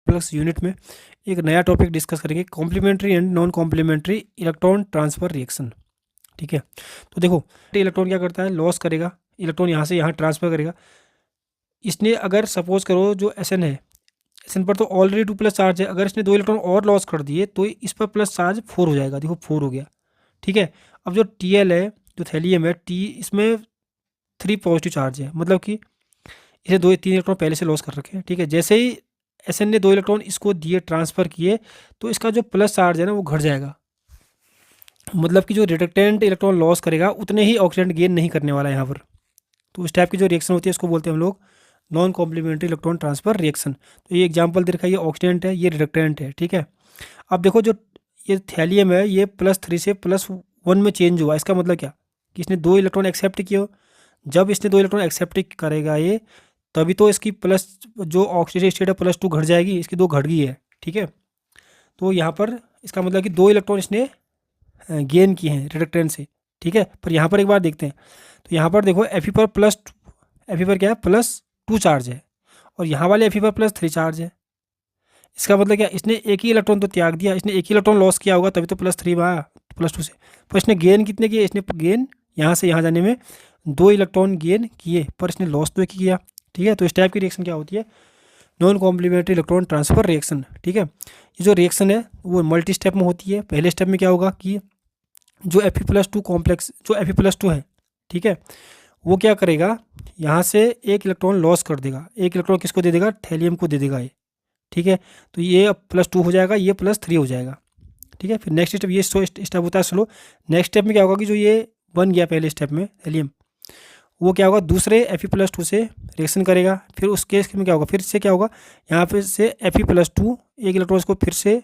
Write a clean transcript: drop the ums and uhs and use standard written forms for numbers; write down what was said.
Complex unit में एक नया टॉपिक डिस्कस करेंगे, complementary and non complementary electron transfer reaction. ठीक है, तो देखो इलेक्ट्रॉन क्या करता है, लॉस करेगा, इलेक्ट्रॉन यहाँ से यहाँ ट्रांसफ़र करेगा। इसने अगर सपोज करो जो एस एन है, एस एन पर तो ऑलरेडी 2 प्लस चार्ज है, अगर इसने 2 इलेक्ट्रॉन और लॉस कर दिए तो इस पर प्लस चार्ज 4 हो जाएगा। देखो 4 हो गया। ठीक है, अब जो टी एल है, जो थैलियम है, टी इसमें 3 पॉजिटिव चार्ज है, मतलब कि इसे 2-3 इलेक्ट्रॉन पहले से लॉस कर रखे हैं। ठीक है, जैसे ही एस एन ने 2 इलेक्ट्रॉन इसको दिए, ट्रांसफ़र किए, तो इसका जो प्लस चार्ज है ना वो घट जाएगा। मतलब कि जो रिडक्टेंट इलेक्ट्रॉन लॉस करेगा उतने ही ऑक्सीडेंट गेन नहीं करने वाला है यहाँ पर। तो इस टाइप की जो रिएक्शन होती है उसको बोलते हैं हम लोग non complementary electron transfer reaction. तो ये एग्जांपल दे रखा है, ये ऑक्सीडेंट है, ये रिडक्टेंट है। ठीक है, अब देखो जो ये थैलियम है ये +3 से +1 में चेंज हुआ। इसका मतलब क्या कि इसने 2 इलेक्ट्रॉन एक्सेप्ट किए। जब इसने 2 इलेक्ट्रॉन एक्सेप्ट करेगा ये, तभी तो इसकी प्लस जो ऑक्सीडेशन स्टेट है +2 घट जाएगी, इसकी 2 घट गई है। ठीक है, तो यहाँ पर इसका मतलब कि 2 इलेक्ट्रॉन इसने गेन किए हैं रिडक्टेंट से। ठीक है, पर यहाँ पर एक बार देखते हैं, तो यहाँ पर देखो एफ पर एफ पर क्या है, +2 चार्ज है, और यहाँ वाले एफ पर +3 चार्ज है। इसका मतलब क्या, इसने एक ही इलेक्ट्रॉन तो त्याग दिया, इसने एक ही इलेक्ट्रॉन लॉस किया होगा, तभी तो +3 में आया +2 से। पर इसने गेन कितने किए, इसने गेन यहाँ से यहाँ जाने में 2 इलेक्ट्रॉन गेन किए, पर इसने लॉस तो एक ही किया। ठीक है, तो इस टाइप की रिएक्शन क्या होती है, non complementary electron transfer reaction. ठीक है, ये जो रिएक्शन है वो मल्टी स्टेप में होती है। पहले स्टेप में क्या होगा कि जो Fe+2 कॉम्प्लेक्स, जो Fe+2 है, ठीक है, वो क्या करेगा, यहाँ से एक इलेक्ट्रॉन लॉस कर देगा। एक इलेक्ट्रॉन किसको दे देगा, थैलियम को दे देगा ये। ठीक है, तो ये अब +2 हो जाएगा, ये +3 हो जाएगा। ठीक है, फिर नेक्स्ट स्टेप, ये स्टेप होता है स्लो। नेक्स्ट स्टेप में क्या होगा कि जो ये बन गया पहले स्टेप में थैलियम, वो क्या होगा, दूसरे Fe+2 से रिएक्शन करेगा। फिर उस केस में क्या होगा, फिर से क्या होगा, यहाँ पे से Fe+2 एक इलेक्ट्रॉन को फिर से